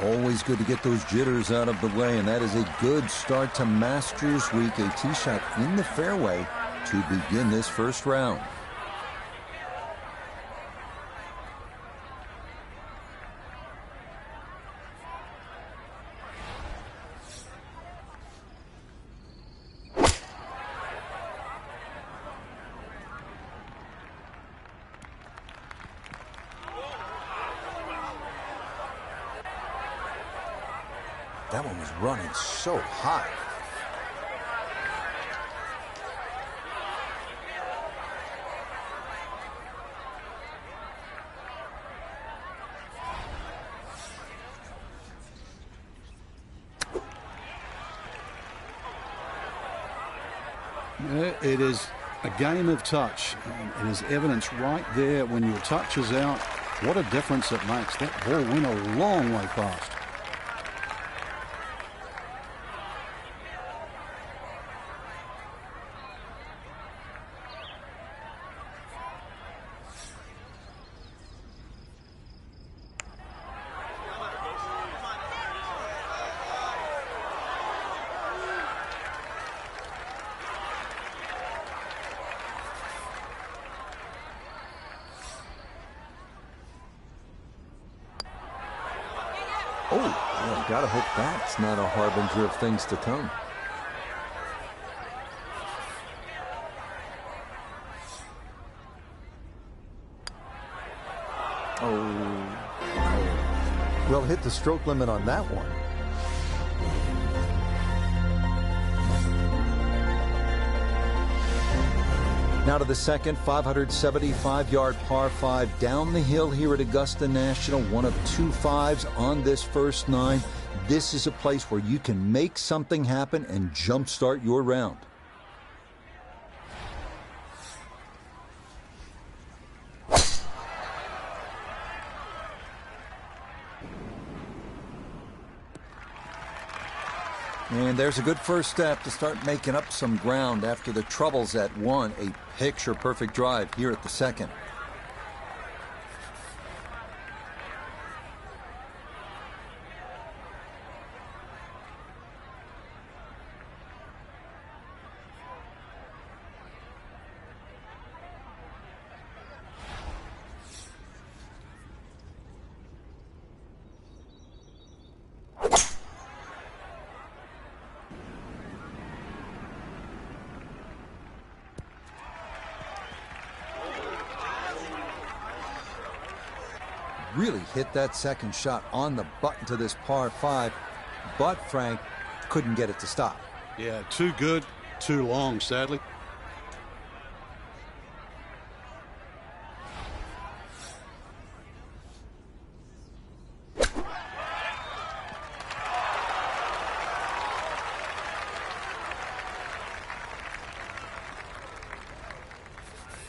Always good to get those jitters out of the way, and that is a good start to Masters Week. A tee shot in the fairway to begin this first round. That one was running so high. It is a game of touch. It is evidence right there when your touch is out. What a difference it makes. That ball went a long way past. Oh, well, gotta hope that's not a harbinger of things to come. Oh. Well, hit the stroke limit on that one. Now to the second 575-yard par 5 down the hill here at Augusta National. One of 2 5s on this first 9. This is a place where you can make something happen and jumpstart your round. And there's a good first step to start making up some ground after the troubles at 1. A picture-perfect drive here at the second. Really hit that second shot on the button to this par 5, but Frank couldn't get it to stop. Yeah, too good, too long, sadly.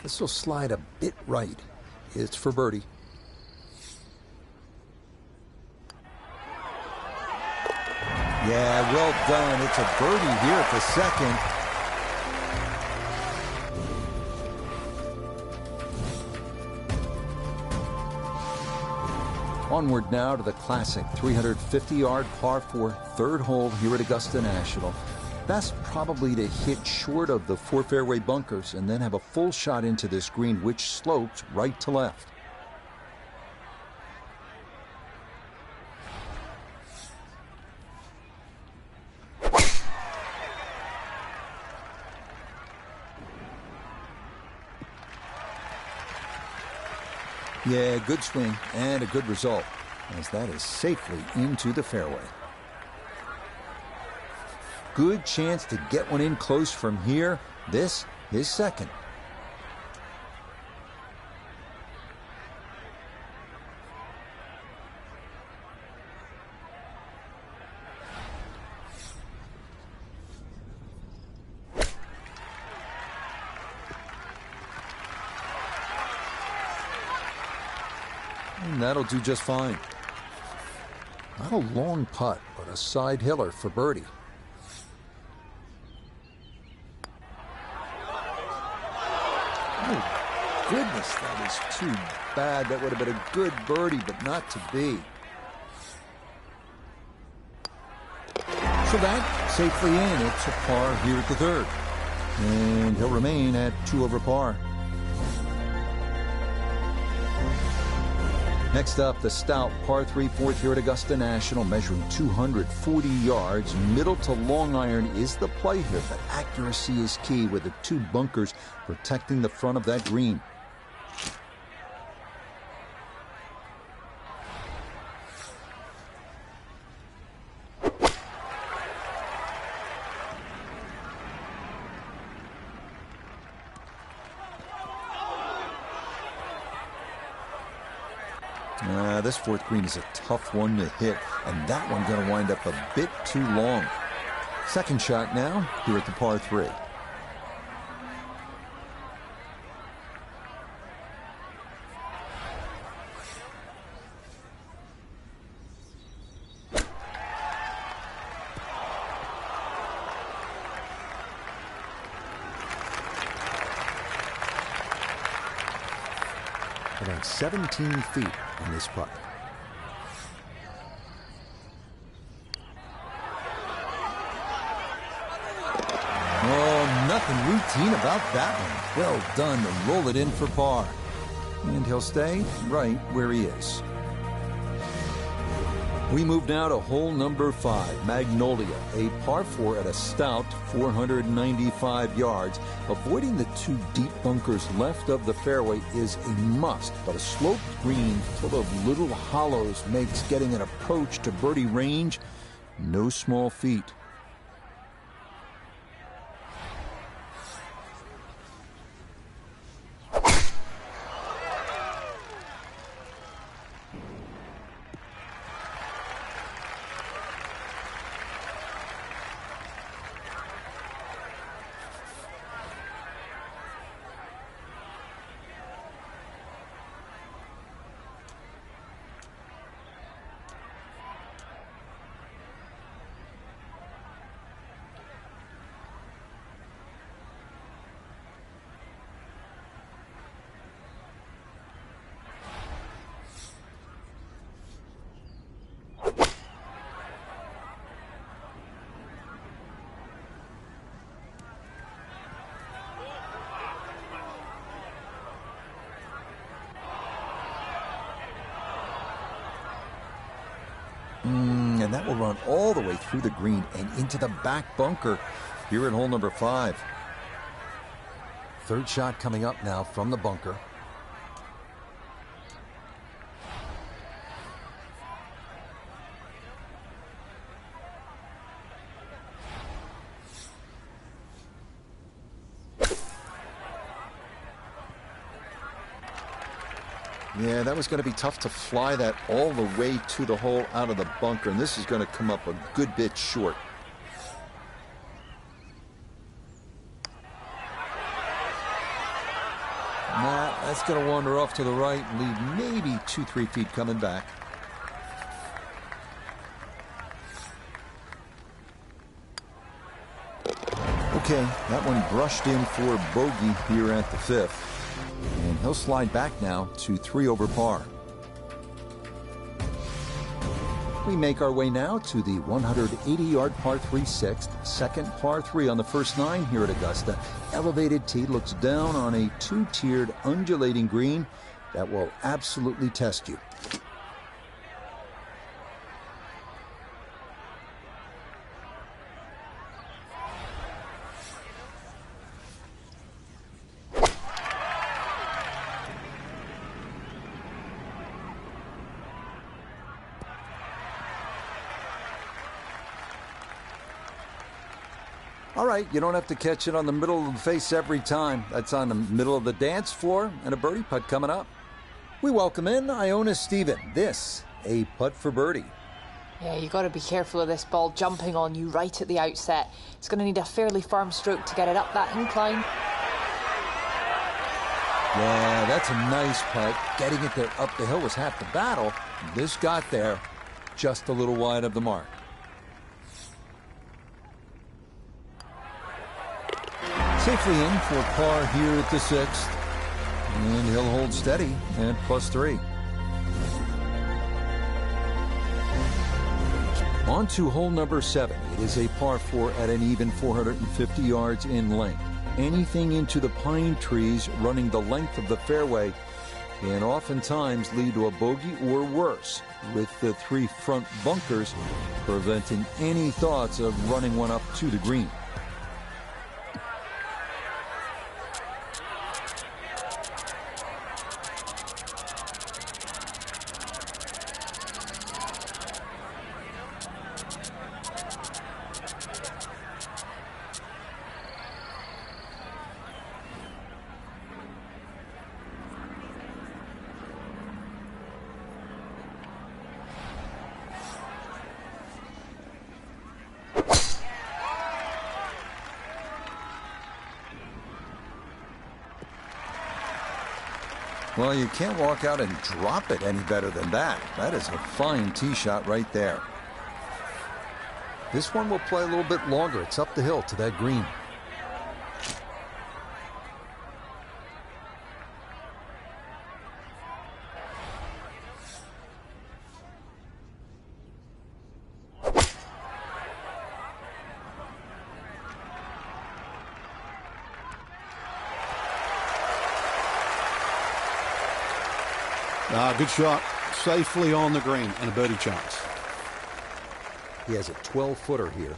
This will slide a bit right. It's for birdie. Yeah, well done. It's a birdie here at the second. Onward now to the classic 350-yard par 4 third hole here at Augusta National. Best probably to hit short of the 4 fairway bunkers and then have a full shot into this green, which slopes right to left. Yeah, good swing and a good result, as that is safely into the fairway. Good chance to get one in close from here. This, his second. And that'll do just fine. Not a long putt, but a side hiller for birdie. Oh, goodness, that is too bad. That would have been a good birdie, but not to be. So that safely in. It's a par here at the third. And he'll remain at 2 over par. Next up, the stout par 3 fourth here at Augusta National, measuring 240 yards. Middle to long iron is the play here, but accuracy is key with the 2 bunkers protecting the front of that green. This fourth green is a tough one to hit, and that one going to wind up a bit too long. Second shot now here at the par 3. About 17 feet on this putt. Oh, nothing routine about that one. Well done to roll it in for par. And he'll stay right where he is. We move now to hole number 5, Magnolia, a par 4 at a stout 495 yards. Avoiding the 2 deep bunkers left of the fairway is a must, but a sloped green full of little hollows makes getting an approach to birdie range no small feat. And that will run all the way through the green and into the back bunker here at hole number 5. Third shot coming up now from the bunker. Yeah, that was going to be tough to fly that all the way to the hole out of the bunker, and this is going to come up a good bit short. Nah, that's going to wander off to the right and leave maybe 2-3 feet coming back. Okay, that one brushed in for bogey here at the 5th. And he'll slide back now to 3 over par. We make our way now to the 180-yard par 3 6th, second par 3 on the first 9 here at Augusta. Elevated tee looks down on a 2-tiered undulating green that will absolutely test you. All right, you don't have to catch it on the middle of the face every time. That's on the middle of the dance floor, and a birdie putt coming up. We welcome in Iona Stephen. This, a putt for birdie. Yeah, you got to be careful of this ball jumping on you right at the outset. It's going to need a fairly firm stroke to get it up that incline. Yeah, that's a nice putt. Getting it there up the hill was half the battle. This got there just a little wide of the mark. Safely in for par here at the 6th. And he'll hold steady at +3. On to hole number 7. It is a par 4 at an even 450 yards in length. Anything into the pine trees running the length of the fairway can oftentimes lead to a bogey or worse, with the 3 front bunkers preventing any thoughts of running one up to the green. Well, you can't walk out and drop it any better than that. That is a fine tee shot right there. This one will play a little bit longer. It's up the hill to that green. Good shot. Safely on the green and a birdie chance. He has a 12-footer here.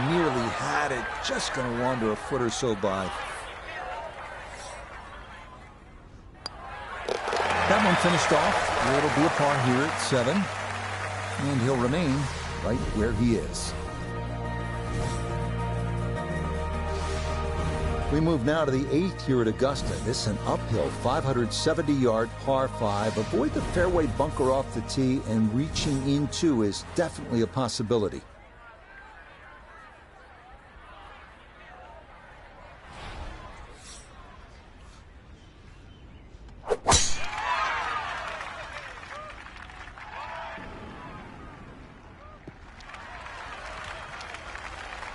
Nearly had it. Just going to wander a foot or so by. That one finished off. It'll be a par here at 7. And he'll remain right where he is. We move now to the 8th here at Augusta. This is an uphill 570-yard par 5. Avoid the fairway bunker off the tee, and reaching into is definitely a possibility.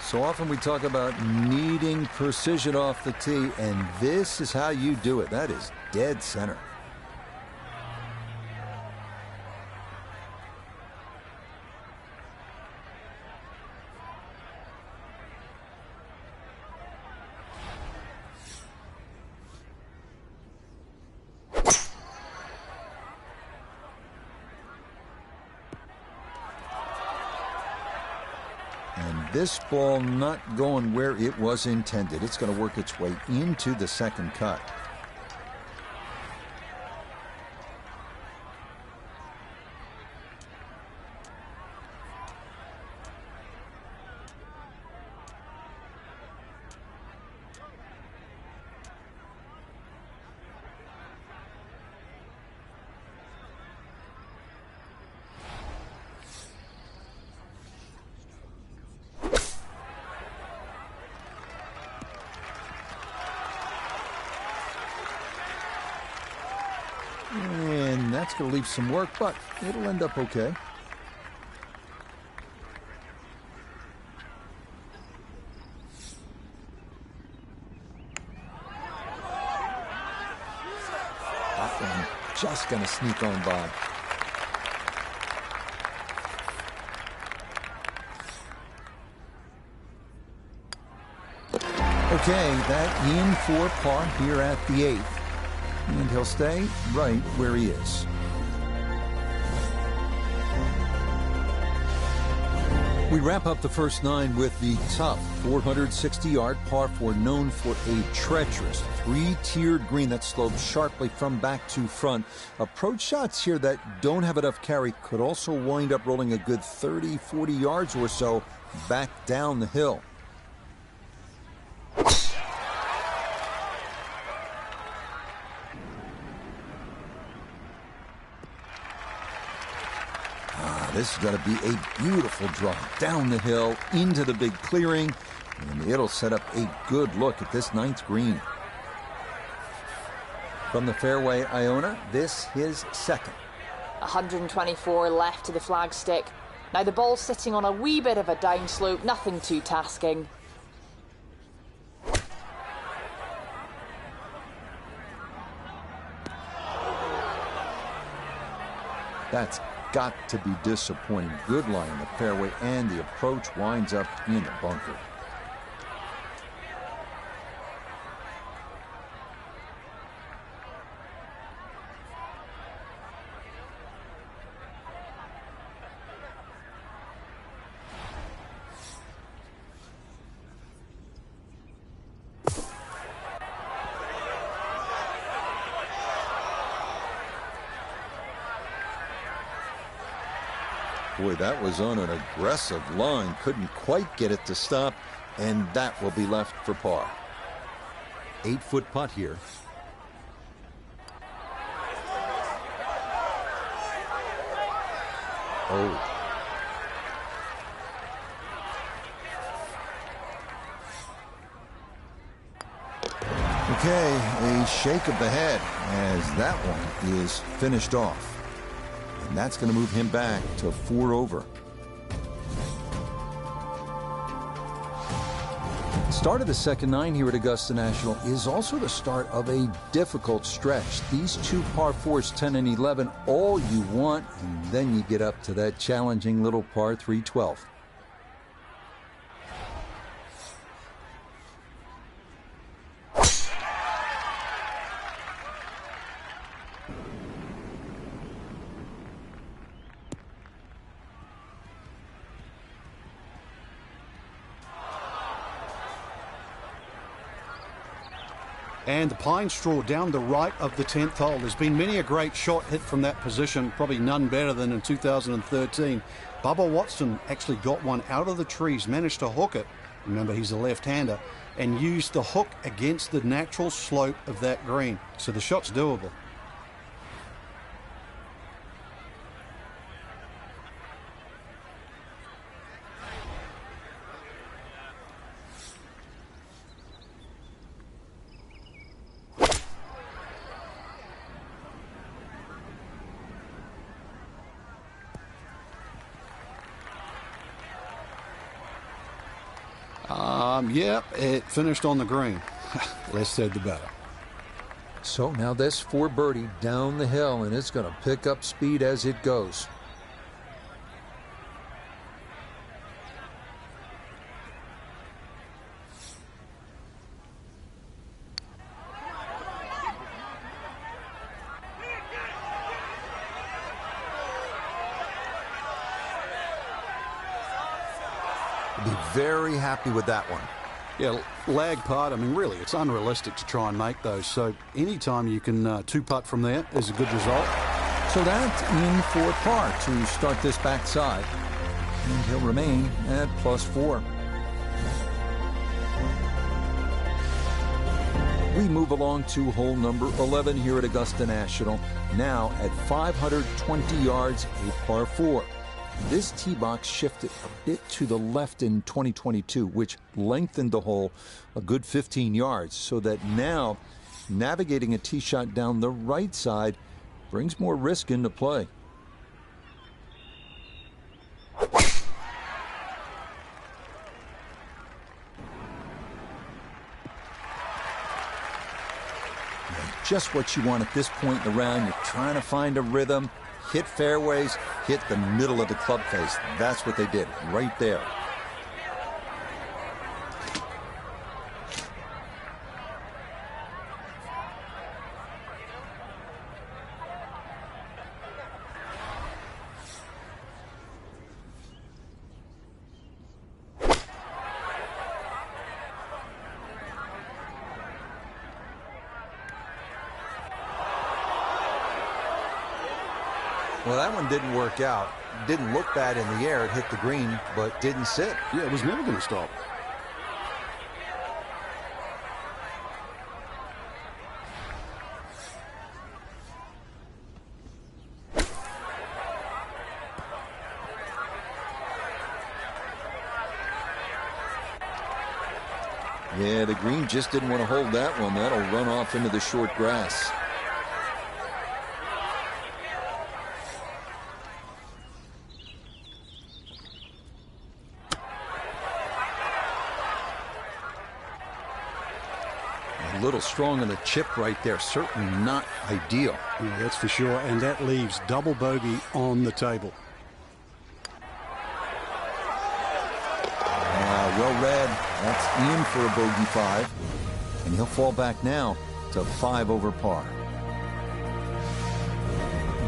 So often we talk about needing precision off the tee, and this is how you do it. That is dead center. This ball not going where it was intended. It's going to work its way into the second cut. And that's going to leave some work, but it'll end up okay. That one just going to sneak on by. Okay, that in for par here at the 8th. And he'll stay right where he is. We wrap up the first 9 with the tough 460-yard par 4, known for a treacherous 3-tiered green that slopes sharply from back to front. Approach shots here that don't have enough carry could also wind up rolling a good 30-40 yards or so back down the hill. This is going to be a beautiful drop down the hill into the big clearing, and it'll set up a good look at this 9th green. From the fairway, Iona, this is second. 124 left to the flagstick. Now the ball's sitting on a wee bit of a downslope, nothing too tasking. That's got to be disappointing. Good lie in the fairway, and the approach winds up in the bunker. Boy, that was on an aggressive line. Couldn't quite get it to stop, and that will be left for par. 8-foot putt here. Oh. Okay, a shake of the head as that one is finished off. And that's going to move him back to 4 over. The start of the second 9 here at Augusta National is also the start of a difficult stretch. These two par 4s, 10 and 11, all you want, and then you get up to that challenging little par 3, 12. And the pine straw down the right of the 10th hole. There's been many a great shot hit from that position, probably none better than in 2013. Bubba Watson actually got one out of the trees, managed to hook it. Remember, he's a left-hander, and used the hook against the natural slope of that green. So the shot's doable. Yep, it finished on the green. Less said the better. So now this for birdie down the hill, and it's going to pick up speed as it goes. Be very happy with that one. Yeah, lag putt, I mean, really, it's unrealistic to try and make those. So anytime you can two-putt from there is a good result. So that's in for par to start this backside. And he'll remain at +4. We move along to hole number 11 here at Augusta National. Now at 520 yards, a par 4. This tee box shifted a bit to the left in 2022, which lengthened the hole a good 15 yards, so that now navigating a tee shot down the right side brings more risk into play. Just what you want at this point in the round. You're trying to find a rhythm. Hit fairways, hit the middle of the club face. That's what they did right there. Well, that one didn't work out. Didn't look bad in the air. It hit the green, but didn't sit. Yeah, it was never going to stop. Yeah, the green just didn't want to hold that one. That'll run off into the short grass. little strong on the chip right there. Certainly not ideal. Yeah, that's for sure. And that leaves double bogey on the table. Well read. That's in for a bogey 5. And he'll fall back now to 5 over par.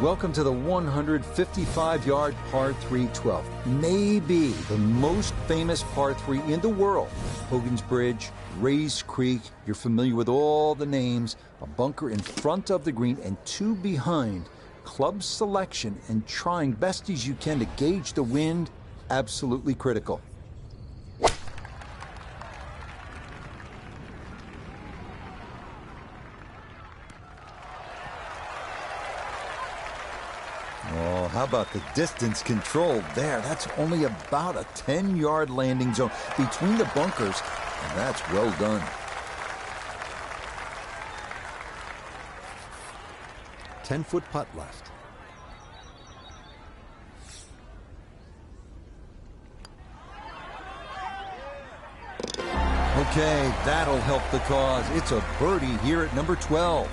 Welcome to the 155-yard par 3 12th. Maybe the most famous par 3 in the world. Hogan's Bridge, Rays Creek. You're familiar with all the names. A bunker in front of the green and 2 behind. Club selection and trying best as you can to gauge the wind. Absolutely critical. Oh, how about the distance control there? That's only about a 10-yard landing zone between the bunkers, and that's well done. Ten-foot putt left. Okay, that'll help the cause. It's a birdie here at number 12.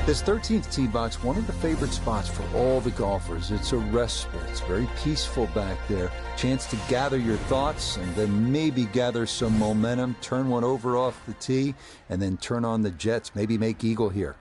This 13th tee box, one of the favorite spots for all the golfers. It's a respite. It's very peaceful back there. Chance to gather your thoughts and then maybe gather some momentum. Turn one over off the tee and then turn on the jets. Maybe make eagle here.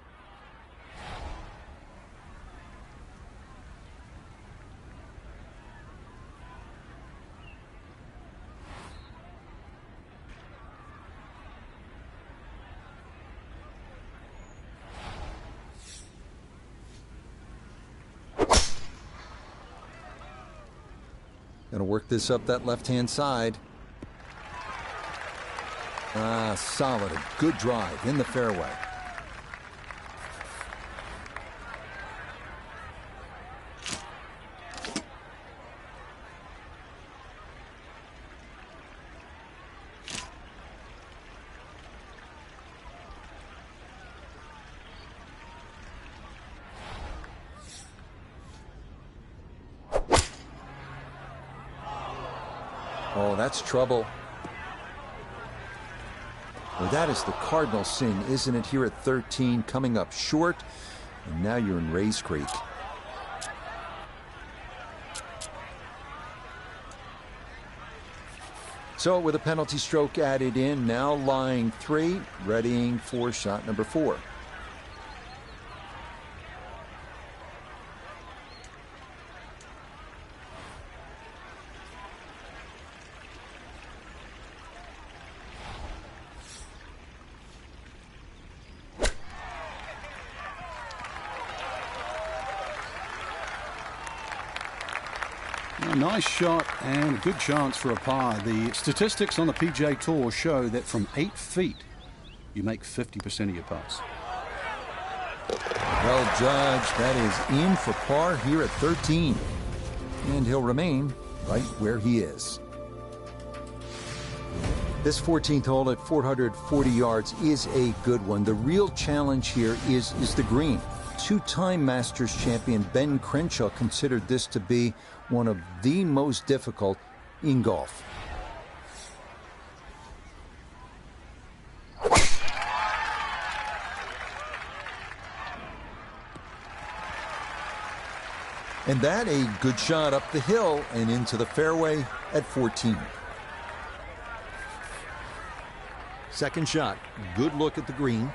Going to work this up that left-hand side. Solid. A good drive in the fairway. Oh, that's trouble. Well, that is the cardinal sin, isn't it, here at 13, coming up short, and now you're in Rays Creek. So with a penalty stroke added in, now lying 3, readying for shot number 4. Nice shot and a good chance for a par. The statistics on the PGA Tour show that from 8 feet, you make 50% of your putts. Well judged. That is in for par here at 13. And he'll remain right where he is. This 14th hole at 440 yards is a good one. The real challenge here is the green. Two-time Masters champion Ben Crenshaw considered this to be one of the most difficult in golf. And that a good shot up the hill and into the fairway at 14. Second shot, good look at the green.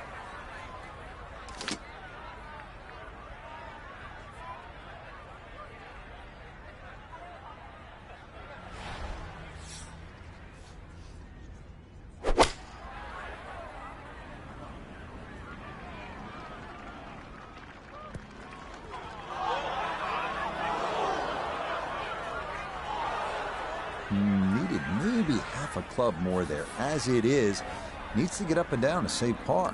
Needed maybe half a club more there. As it is, needs to get up and down to save par.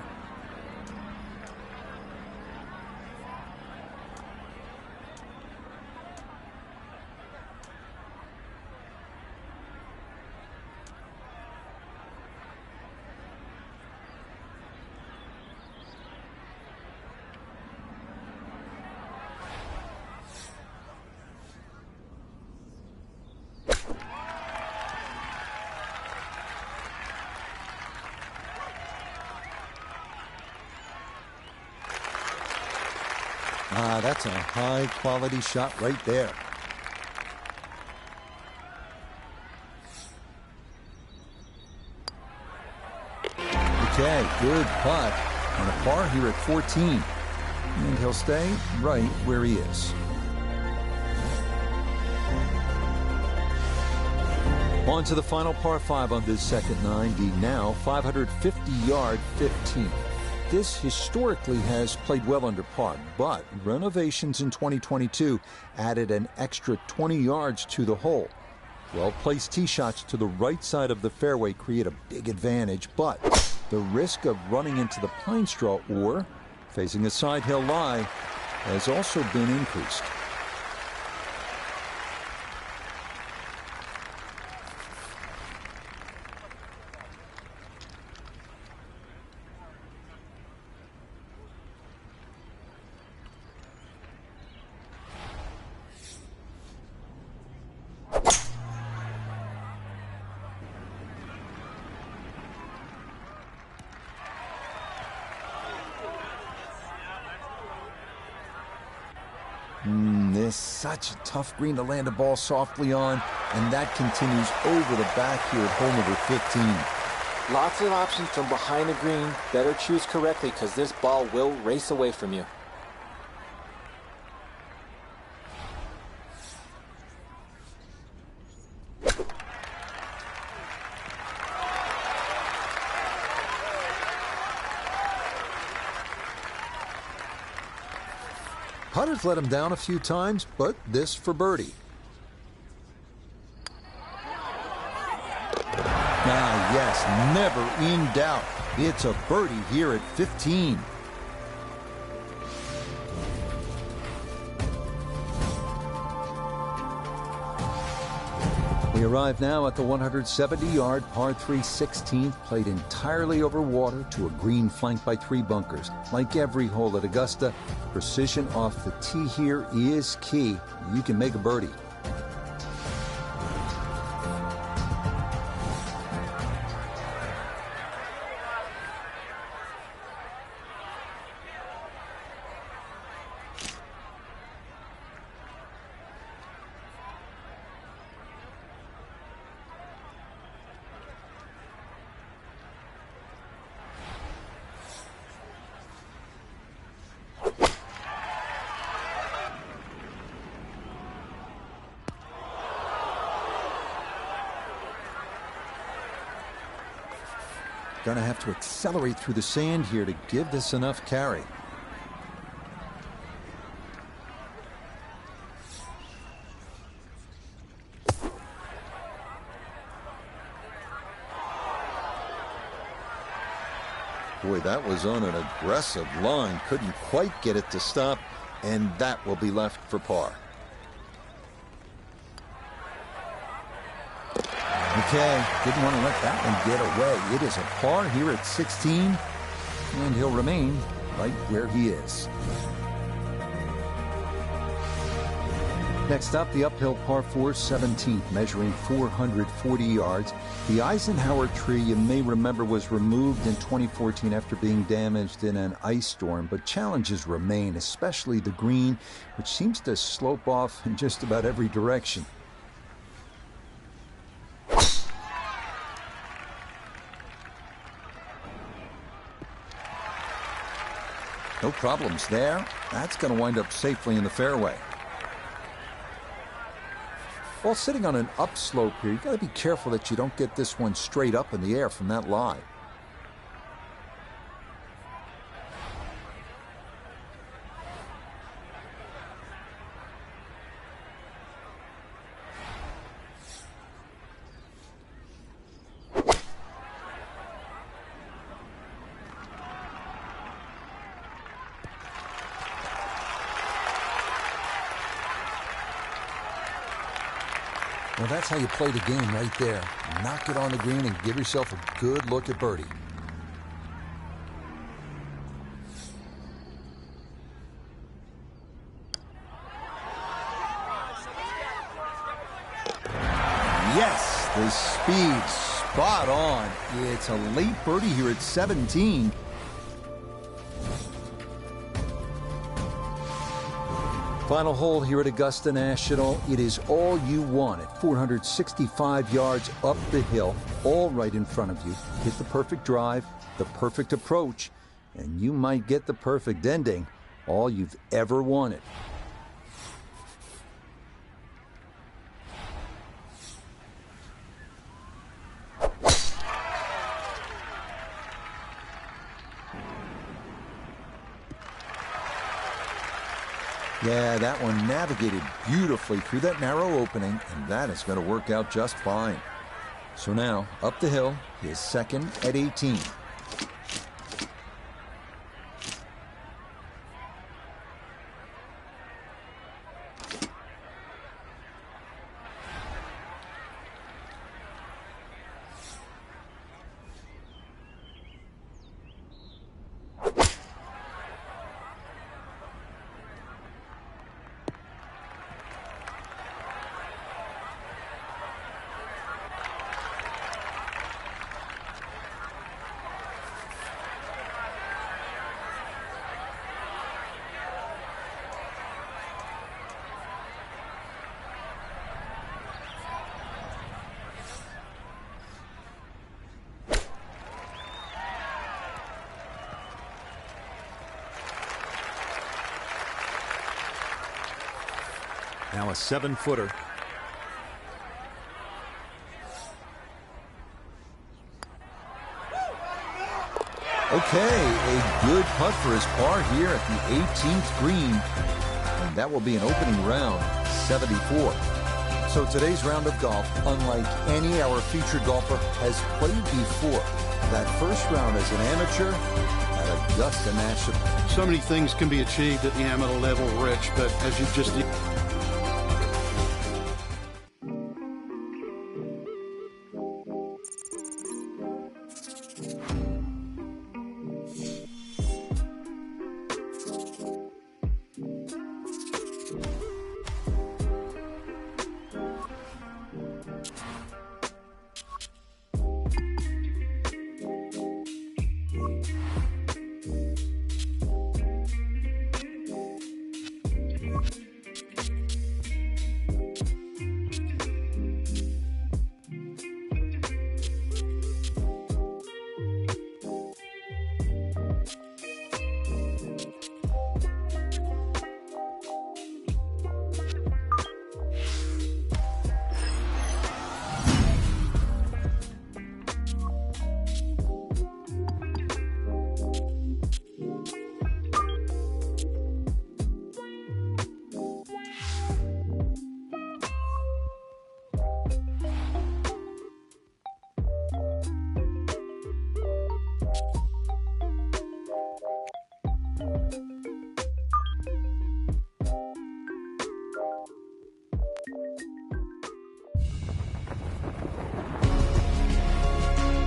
That's a high-quality shot right there. Okay, good putt. On a par here at 14. And he'll stay right where he is. On to the final par 5 on this second 9, the now 550-yard 15th. This historically has played well under par, but renovations in 2022 added an extra 20 yards to the hole. Well-placed tee shots to the right side of the fairway create a big advantage, but the risk of running into the pine straw or facing a side hill lie has also been increased. This is such a tough green to land a ball softly on, and that continues over the back here at hole number 15. Lots of options from behind the green. Better choose correctly because this ball will race away from you. Putter's let him down a few times, but this for birdie. Yes, never in doubt. It's a birdie here at 15. We arrive now at the 170-yard par 3 16th, played entirely over water to a green flanked by 3 bunkers. Like every hole at Augusta, precision off the tee here is key. You can make a birdie. Gonna have to accelerate through the sand here to give this enough carry. Boy, that was on an aggressive line. Couldn't quite get it to stop, and that will be left for par. Okay, didn't want to let that one get away. It is a par here at 16, and he'll remain right where he is. Next up, the uphill par 4 17th, measuring 440 yards. The Eisenhower tree, you may remember, was removed in 2014 after being damaged in an ice storm, but challenges remain, especially the green, which seems to slope off in just about every direction. No problems there. That's going to wind up safely in the fairway. While sitting on an upslope here, you've got to be careful that you don't get this one straight up in the air from that lie. Well, that's how you play the game right there. Knock it on the green and give yourself a good look at birdie. Yes, the speed spot on. It's a late birdie here at 17. Final hole here at Augusta National. It is all you want at 465 yards up the hill, all right in front of you. Hit the perfect drive, the perfect approach, and you might get the perfect ending, all you've ever wanted. Yeah, that one navigated beautifully through that narrow opening, and that is going to work out just fine. So now, up the hill, his second at 18. Now a 7-footer. Okay, a good putt for his par here at the 18th green. And that will be an opening round, 74. So today's round of golf, unlike any our featured golfer has played before. That first round as an amateur at Augusta National. So many things can be achieved at the amateur level, Rich, but as you just...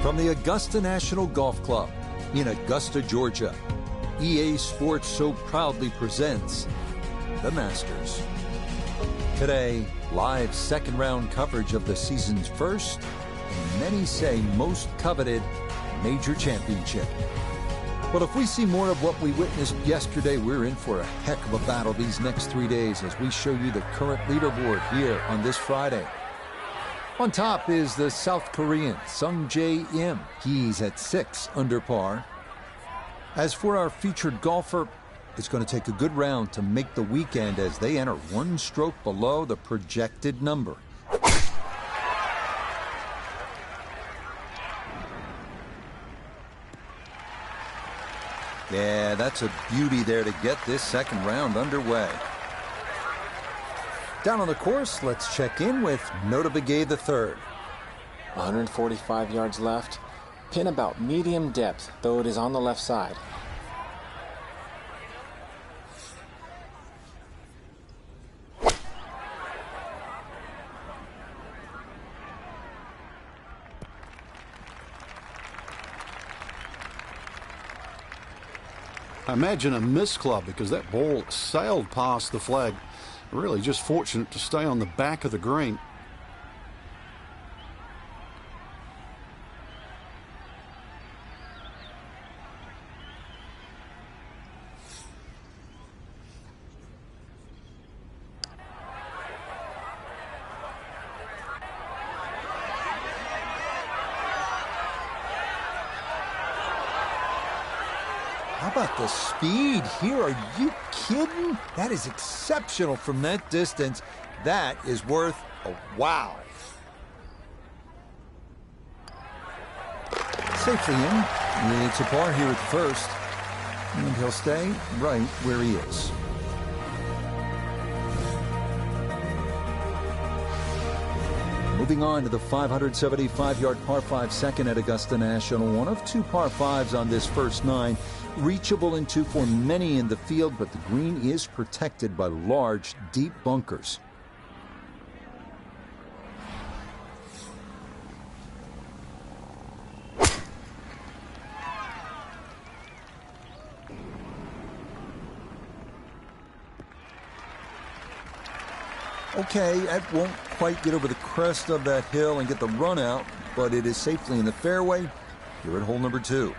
From the Augusta National Golf Club in Augusta, Georgia, EA Sports so proudly presents the Masters. Today, live second round coverage of the season's first, and many say most coveted, major championship. Well, if we see more of what we witnessed yesterday, we're in for a heck of a battle these next 3 days as we show you the current leaderboard here on this Friday. On top is the South Korean Sung Jae Im. He's at 6 under par. As for our featured golfer, it's going to take a good round to make the weekend as they enter one stroke below the projected number. Yeah, that's a beauty there to get this second round underway. Down on the course, let's check in with Notah Begay III. 145 yards left. Pin about medium depth, though it is on the left side. Imagine a miss club because that ball sailed past the flag. Really just fortunate to stay on the back of the green. How about the speed here? Are you kidding? That is exceptional from that distance. That is worth a wow. Safely in. It's a par here at the first. And he'll stay right where he is. Moving on to the 575-yard par 5 second at Augusta National. One of two par 5s on this first 9. Reachable in 2 for many in the field, but the green is protected by large, deep bunkers. Okay, that won't quite get over the crest of that hill and get the run out, but it is safely in the fairway here at hole number 2.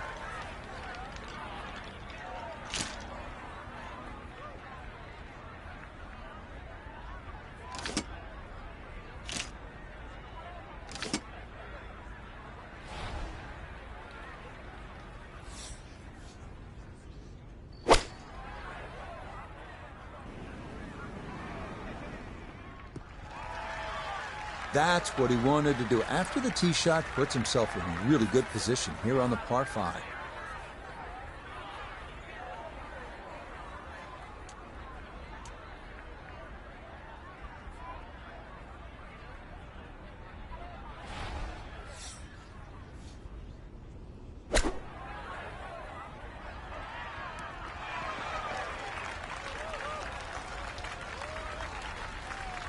That's what he wanted to do. After the tee shot, puts himself in a really good position here on the par 5.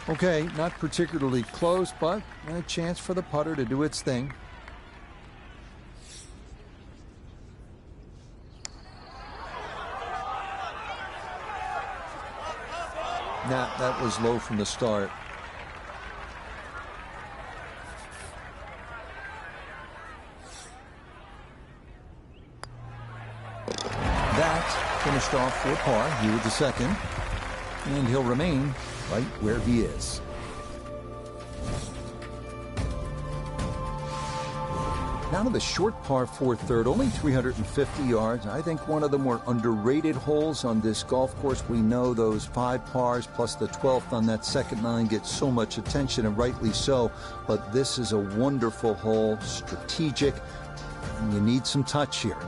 Okay, not particularly close, but a chance for the putter to do its thing. Nah, that was low from the start. That finished off for par here with the second, and he'll remain right where he is. Now to the short par 4 third, only 350 yards. I think one of the more underrated holes on this golf course. We know those 5 pars plus the 12th on that second 9 get so much attention, and rightly so. But this is a wonderful hole, strategic, and you need some touch here.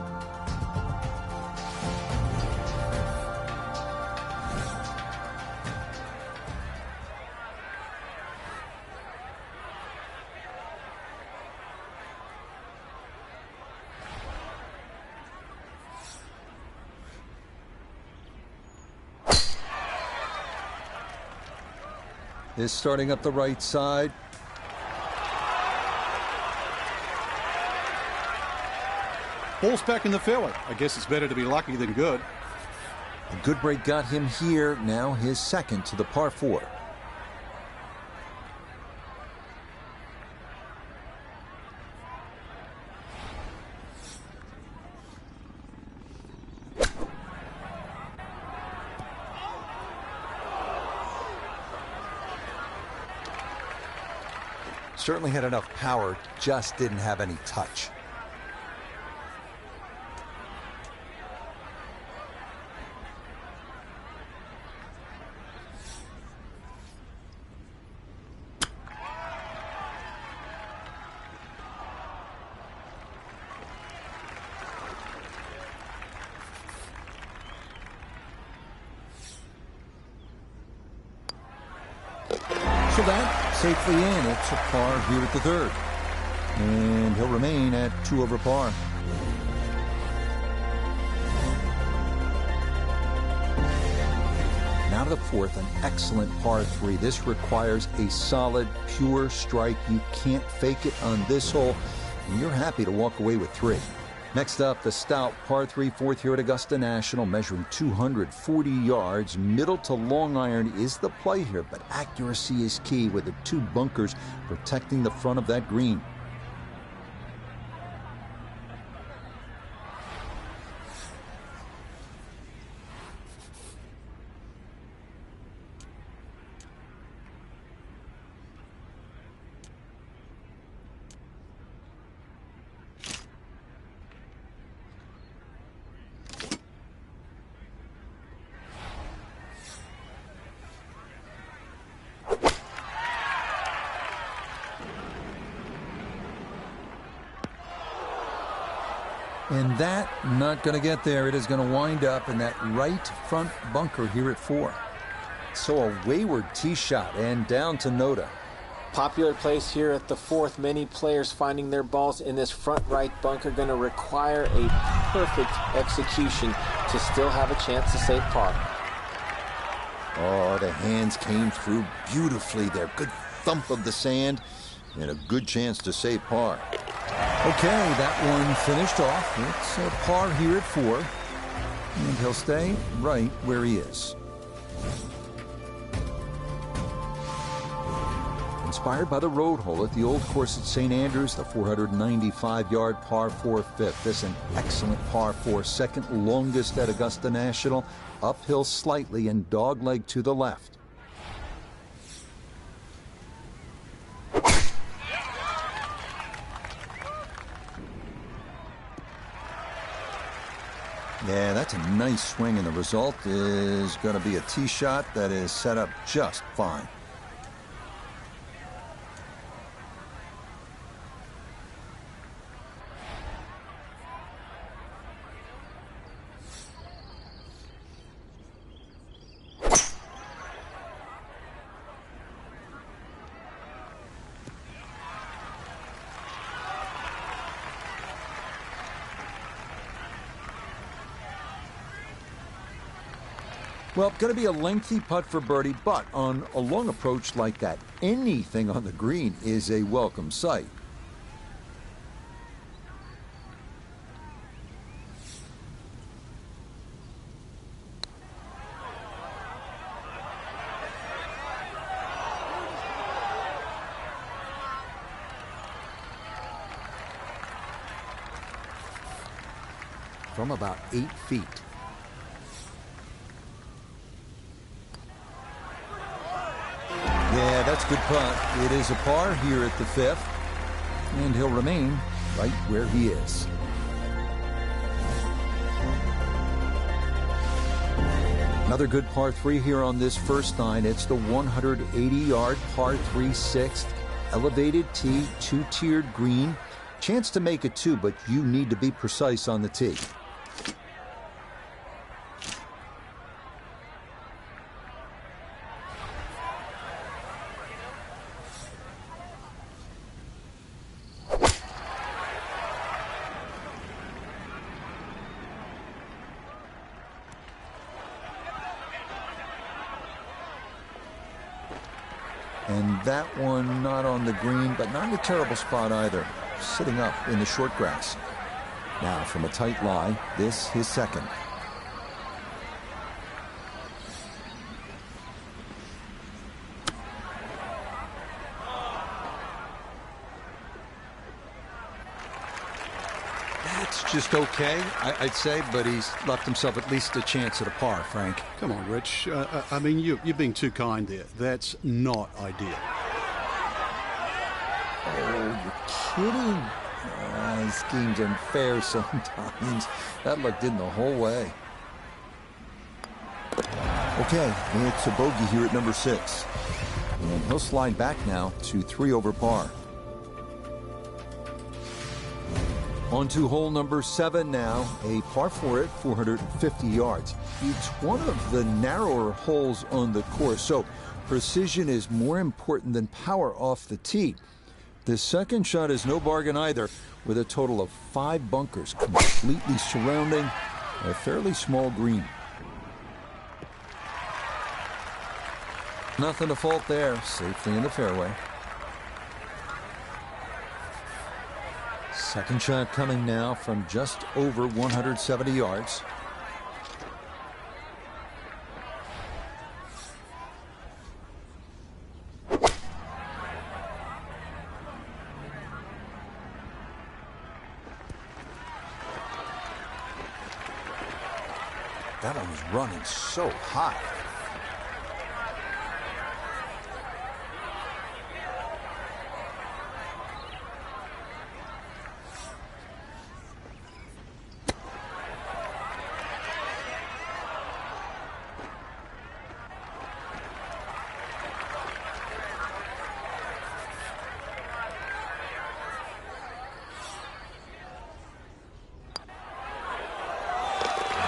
Is starting up the right side. Ball's back in the fairway. I guess it's better to be lucky than good. A good break got him here. Now his second to the par 4. Certainly had enough power, just didn't have any touch. So that safely in. It's a par here at the third. And he'll remain at 2 over par. Now to the fourth, an excellent par 3. This requires a solid, pure strike. You can't fake it on this hole, and you're happy to walk away with 3. Next up, the stout par 3 fourth here at Augusta National, measuring 240 yards. Middle to long iron is the play here, but accuracy is key with the 2 bunkers protecting the front of that green. And that not going to get there. It is going to wind up in that right front bunker here at 4. So a wayward tee shot and down to Noda. Popular place here at the 4th. Many players finding their balls in this front right bunker. Going to require a perfect execution to still have a chance to save par. Oh, the hands came through beautifully there. Good thump of the sand and a good chance to save par. Okay, that one finished off. It's a par here at 4. And he'll stay right where he is. Inspired by the road hole at the old course at St. Andrews, the 495-yard par 4 fifth. This an excellent par 4, second longest at Augusta National. Uphill slightly and dogleg to the left. Yeah, that's a nice swing, and the result is going to be a tee shot that is set up just fine. Well, going to be a lengthy putt for birdie, but on a long approach like that, anything on the green is a welcome sight. From about 8 feet. Yeah, that's a good putt. It is a par here at the 5th, and he'll remain right where he is. Another good par 3 here on this first 9. It's the 180-yard par 3 6th. Elevated tee, 2-tiered green. Chance to make it 2, but you need to be precise on the tee. And that one not on the green, but not in a terrible spot either. Sitting up in the short grass. Now from a tight lie, this his second. That's just okay, I'd say, but he's left himself at least a chance at a par, Frank. Come on, Rich. I mean, you're being too kind there. That's not ideal. Oh, you're kidding. This game's unfair sometimes. That luck did the whole way. Okay, it's a bogey here at number 6. And he'll slide back now to 3 over par. On to hole number 7 now, a par 4 at 450 yards. It's one of the narrower holes on the course, so precision is more important than power off the tee. The second shot is no bargain either, with a total of 5 bunkers completely surrounding a fairly small green. Nothing to fault there, safely in the fairway. Second shot coming now from just over 170 yards. That one was running so high.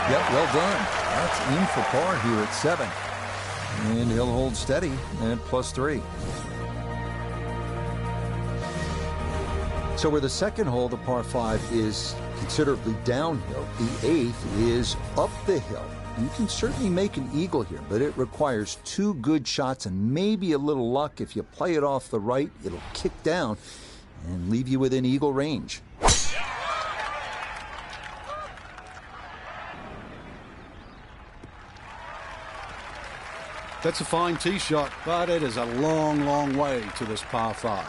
Yep, well done. That's in for par here at 7. And he'll hold steady at +3. So where the second hole, the par 5, is considerably downhill, the 8th is up the hill. You can certainly make an eagle here, but it requires 2 good shots and maybe a little luck. If you play it off the right, it'll kick down and leave you within eagle range. That's a fine tee shot, but it is a long, long way to this par 5.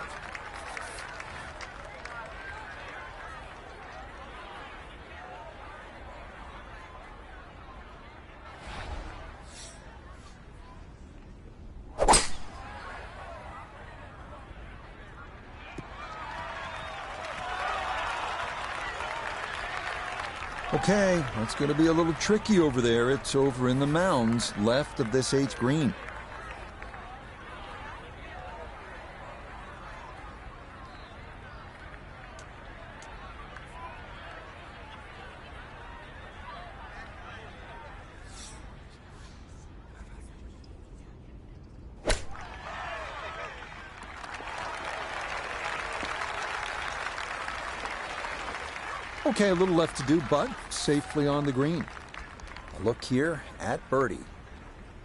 Okay, that's going to be a little tricky over there. It's over in the mounds left of this 8th green. Okay, a little left to do, but safely on the green. A look here at birdie.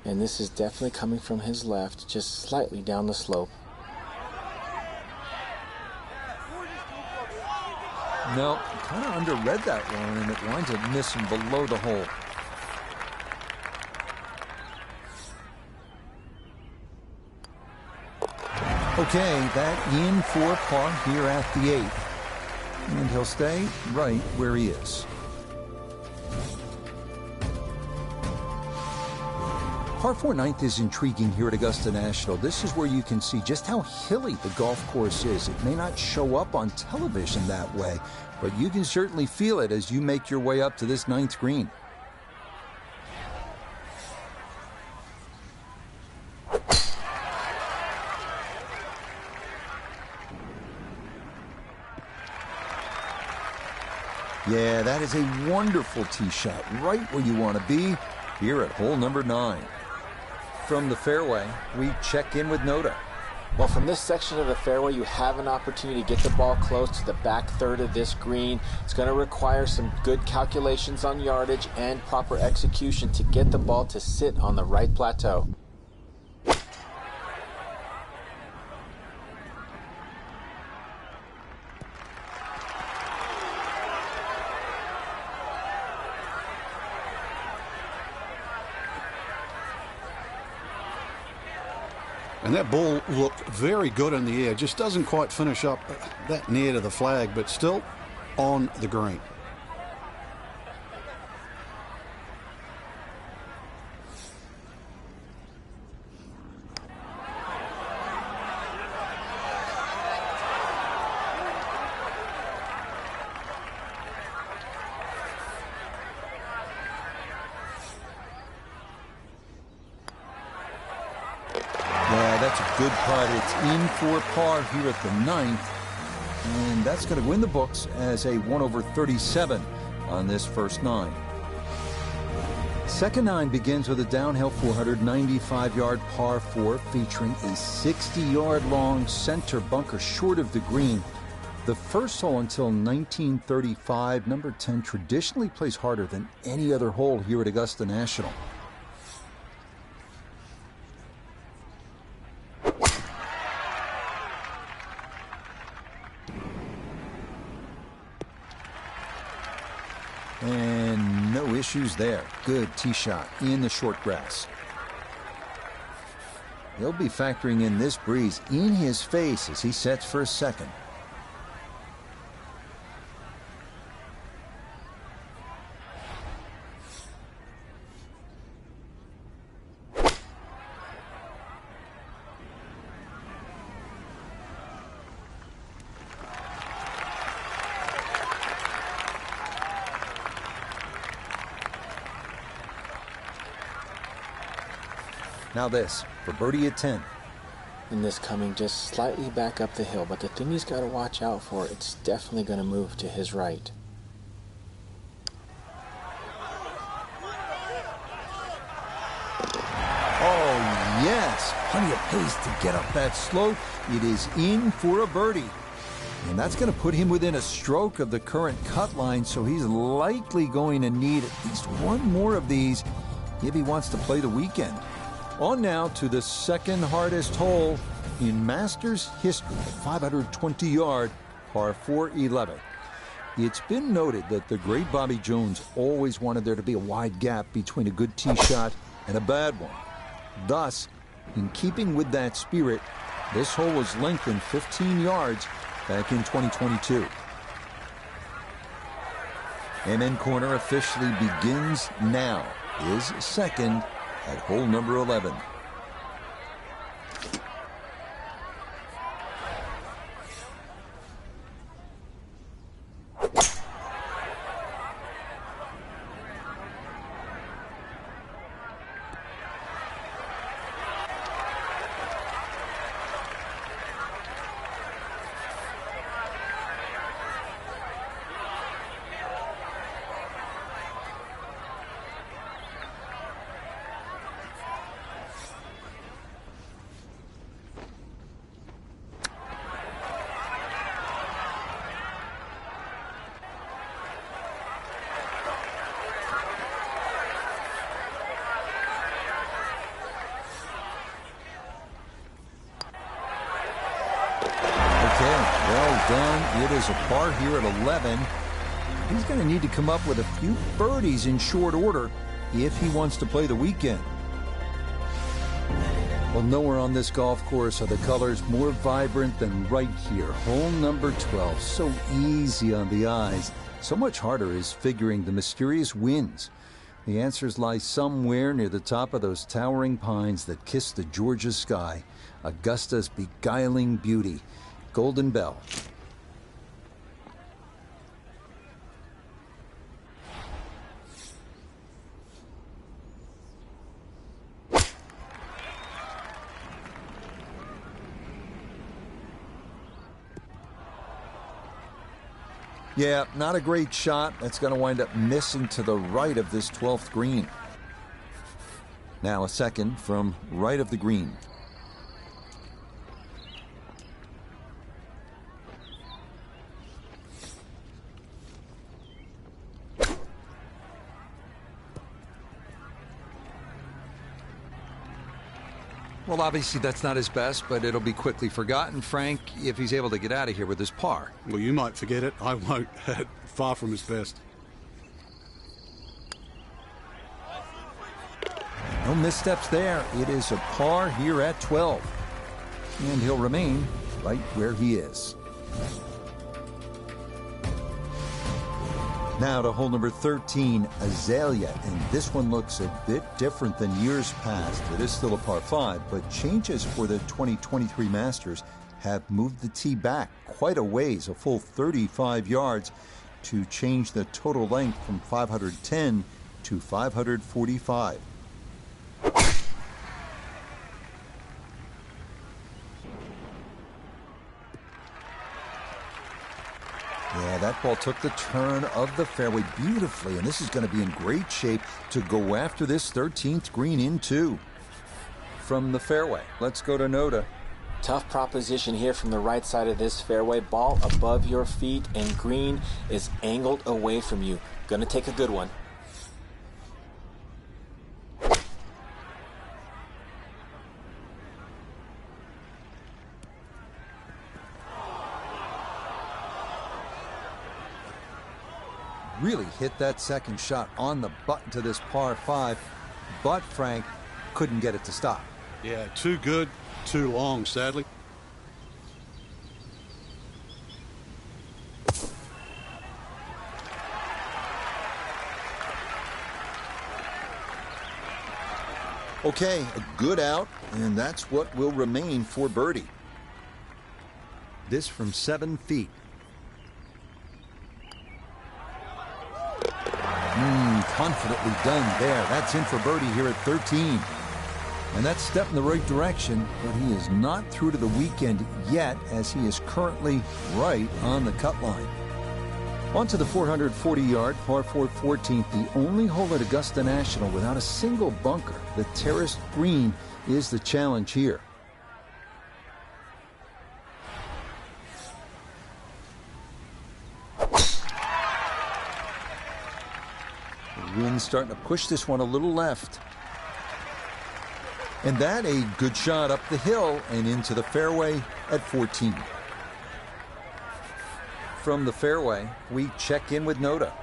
And this is definitely coming from his left, just slightly down the slope. No, kind of underread that one, and it winds up missing below the hole. Okay, that in for par here at the 8th. And he'll stay right where he is. Par 4 9th is intriguing here at Augusta National. This is where you can see just how hilly the golf course is. It may not show up on television that way, but you can certainly feel it as you make your way up to this 9th green. Yeah, that is a wonderful tee shot, right where you want to be here at hole number 9. From the fairway, we check in with Notah. Well, from this section of the fairway, you have an opportunity to get the ball close to the back third of this green. It's going to require some good calculations on yardage and proper execution to get the ball to sit on the right plateau. And that ball looked very good in the air. Just doesn't quite finish up that near to the flag, but still on the green. That's a good putt. It's in for par here at the 9th. And that's going to win the books as a 1/37 on this first 9. Second 9 begins with a downhill 495-yard par 4 featuring a 60-yard long center bunker short of the green. The first hole until 1935, number 10 traditionally plays harder than any other hole here at Augusta National. And no issues there. Good tee shot in the short grass. He'll be factoring in this breeze in his face as he sets for a second. Now this, for birdie at 10. And this coming just slightly back up the hill, but the thing he's got to watch out for, it's definitely going to move to his right. of pace to get up that slope. It is in for a birdie. And that's going to put him within a stroke of the current cut line, so he's likely going to need at least one more of these if he wants to play the weekend. On now to the second hardest hole in Masters history, 520-yard par 4 11. It's been noted that the great Bobby Jones always wanted there to be a wide gap between a good tee shot and a bad one. Thus, in keeping with that spirit, this hole was lengthened 15 yards back in 2022. Amen Corner officially begins now. Is second at hole number 11. Well done. It is a par here at 11. He's going to need to come up with a few birdies in short order if he wants to play the weekend. Well, nowhere on this golf course are the colors more vibrant than right here. Hole number 12. So easy on the eyes. So much harder is figuring the mysterious winds. The answers lie somewhere near the top of those towering pines that kiss the Georgia sky. Augusta's beguiling beauty. Golden Bell. Yeah, not a great shot. That's going to wind up missing to the right of this 12th green. Now a second from right of the green. Well, obviously that's not his best, but it'll be quickly forgotten, Frank, if he's able to get out of here with his par. Well, you might forget it. I won't. Far from his best. No missteps there. It is a par here at 12. And he'll remain right where he is. Now to hole number 13, Azalea, and this one looks a bit different than years past. It is still a par 5, but changes for the 2023 Masters have moved the tee back quite a ways, a full 35 yards, to change the total length from 510 to 545. Yeah, that ball took the turn of the fairway beautifully, and this is going to be in great shape to go after this 13th green in two. From the fairway, let's go to Noda. Tough proposition here from the right side of this fairway. Ball above your feet, and green is angled away from you. Gonna take a good one. Really hit that second shot on the button to this par 5, but Frank couldn't get it to stop. Yeah, too good, too long, sadly. Okay, a good out, and that's what will remain for birdie. This from 7 feet. Confidently done there. That's in for birdie here at 13. And that's step in the right direction, but he is not through to the weekend yet, as he is currently right on the cut line. On to the 440-yard par 4 14th, the only hole at Augusta National without a single bunker. The terraced green is the challenge here. The wind's starting to push this one a little left. And that a good shot up the hill and into the fairway at 14. From the fairway, we check in with Notah.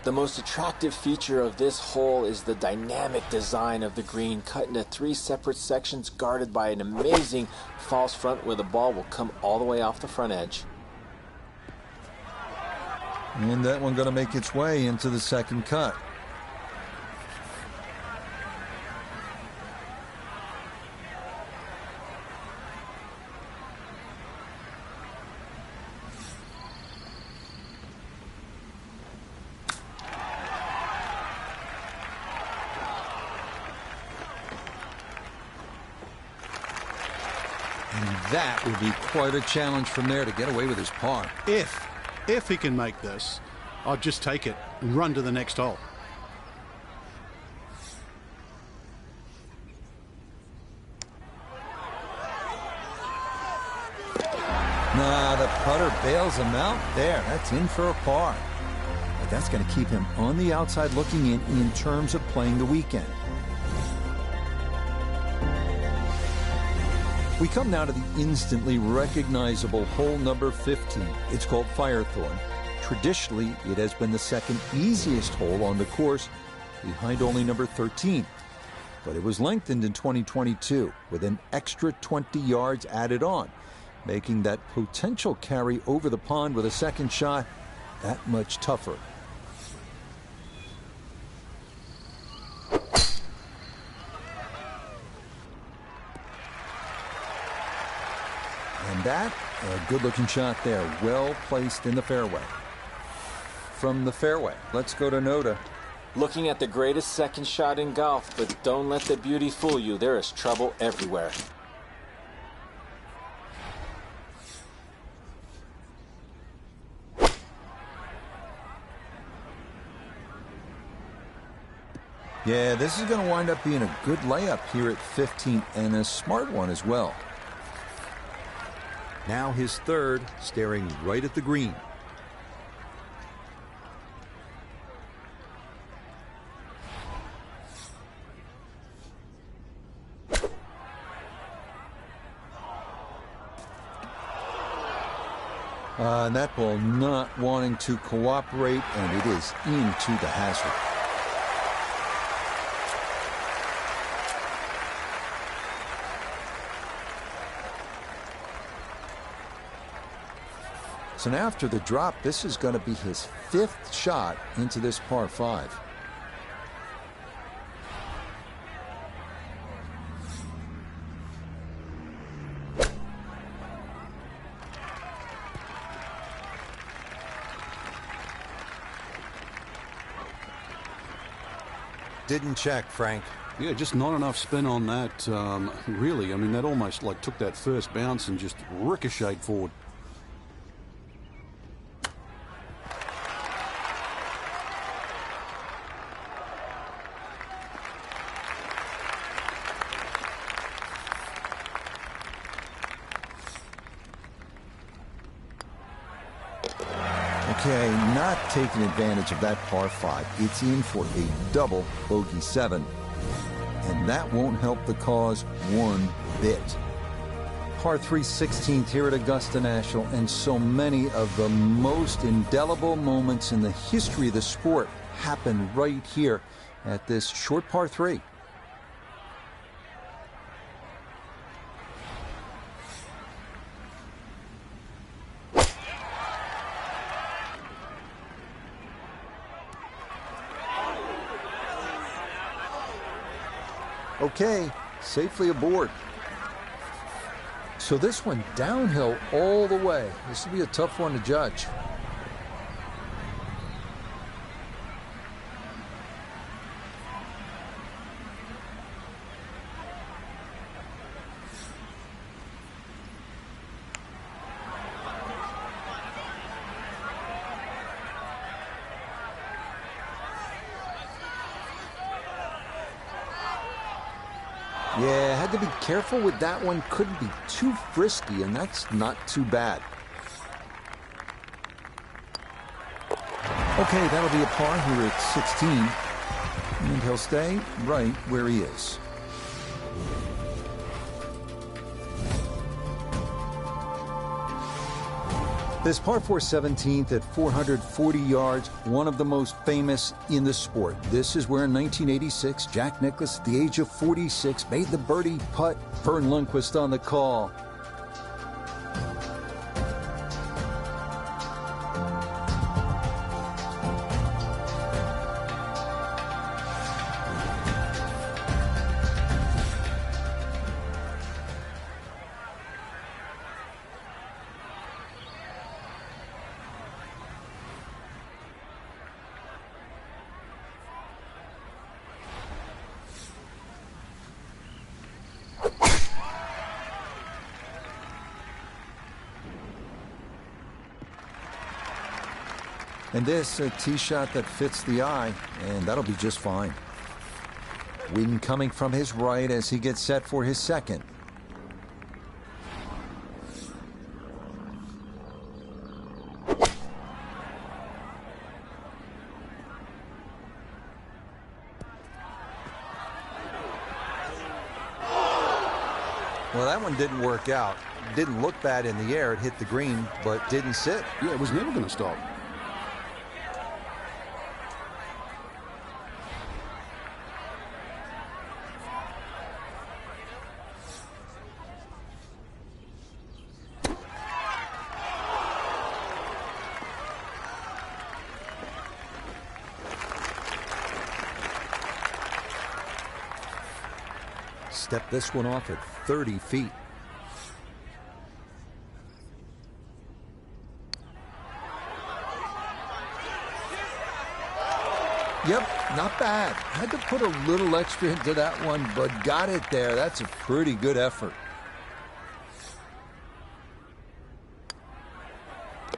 The most attractive feature of this hole is the dynamic design of the green, cut into 3 separate sections guarded by an amazing false front where the ball will come all the way off the front edge. And that one going to make its way into the second cut. And that will be quite a challenge from there to get away with his par. If he can make this, I'd just take it and run to the next hole. Nah, the putter bails him out there. That's in for a par. But that's going to keep him on the outside looking in terms of playing the weekend. We come now to the instantly recognizable hole number 15. It's called Firethorn. Traditionally, it has been the second easiest hole on the course, behind only number 13. But it was lengthened in 2022 with an extra 20 yards added on, making that potential carry over the pond with a second shot that much tougher. And that, a good-looking shot there, well placed in the fairway. From the fairway, let's go to Notah. Looking at the greatest second shot in golf, but don't let the beauty fool you. There is trouble everywhere. Yeah, this is going to wind up being a good layup here at 15, and a smart one as well. Now his third, staring right at the green. And that ball not wanting to cooperate, and it is into the hazard. So now after the drop, this is going to be his 5th shot into this par 5. Didn't check, Frank. Yeah, just not enough spin on that, really. I mean, that almost like took that first bounce and just ricocheted forward. Okay, not taking advantage of that par 5. It's in for a double bogey 7. And that won't help the cause one bit. Par 3 16th here at Augusta National, and so many of the most indelible moments in the history of the sport happen right here at this short par 3. Okay, safely aboard. So this one downhill all the way. This will be a tough one to judge. Yeah, had to be careful with that one. Couldn't be too frisky, and that's not too bad. Okay, that'll be a par here at 16. And he'll stay right where he is. This par 4 17th at 440 yards, one of the most famous in the sport. This is where in 1986, Jack Nicklaus, at the age of 46, made the birdie putt. Verne Lundquist on the call. And this, a tee shot that fits the eye, and that'll be just fine. Wind coming from his right as he gets set for his second. Well, that one didn't work out. Didn't look bad in the air. It hit the green, but didn't sit. Yeah, it was never going to stop. Step this one off at 30 feet. Yep, not bad. Had to put a little extra into that one, but got it there. That's a pretty good effort.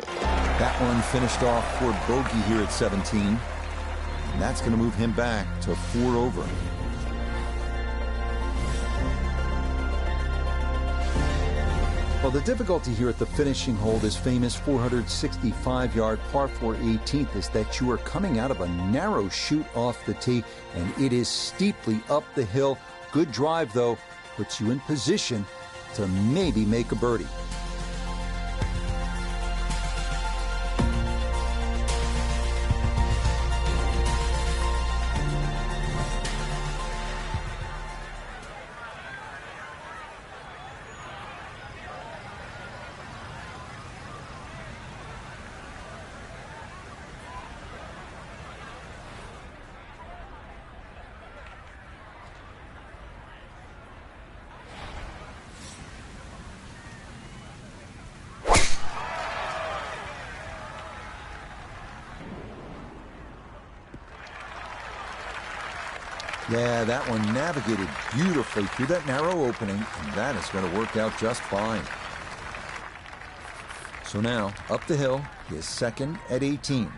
That one finished off for bogey here at 17. And that's going to move him back to 4 over. Well, the difficulty here at the finishing hole, this famous 465-yard par 4 18th, is that you are coming out of a narrow chute off the tee, and it is steeply up the hill. Good drive, though, puts you in position to maybe make a birdie. Yeah, that one navigated beautifully through that narrow opening, and that is going to work out just fine. So now, up the hill, his second at 18.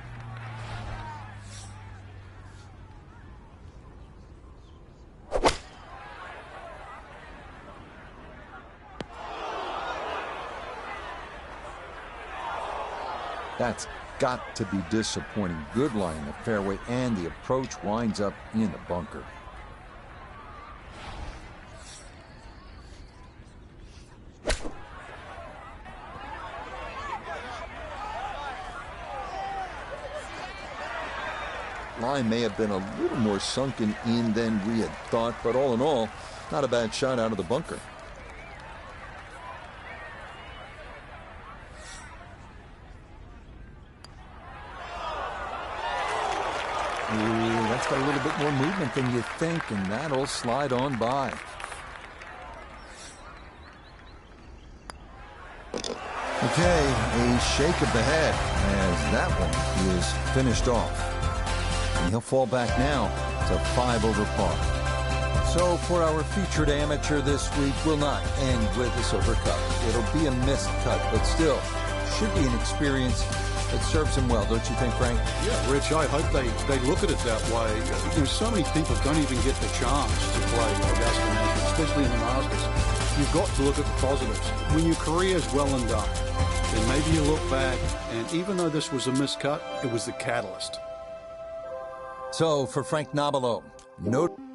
That's got to be disappointing. Good lie in the fairway, and the approach winds up in the bunker. Line may have been a little more sunken in than we had thought, but all in all, not a bad shot out of the bunker. Ooh, that's got a little bit more movement than you think, and that'll slide on by. Okay, a shake of the head as that one is finished off. And he'll fall back now to 5 over par. So for our featured amateur this week, will not end with a silver cup. It'll be a missed cut, but still should be an experience that serves him well, don't you think, Frank? Yeah, Rich, I hope they look at it that way. You know, so many people don't even get the chance to play Augusta National, especially in the Masters. You've got to look at the positives. When your career is well and done, then maybe you look back, and even though this was a miscut, it was the catalyst. So for Frank Nobilo, No.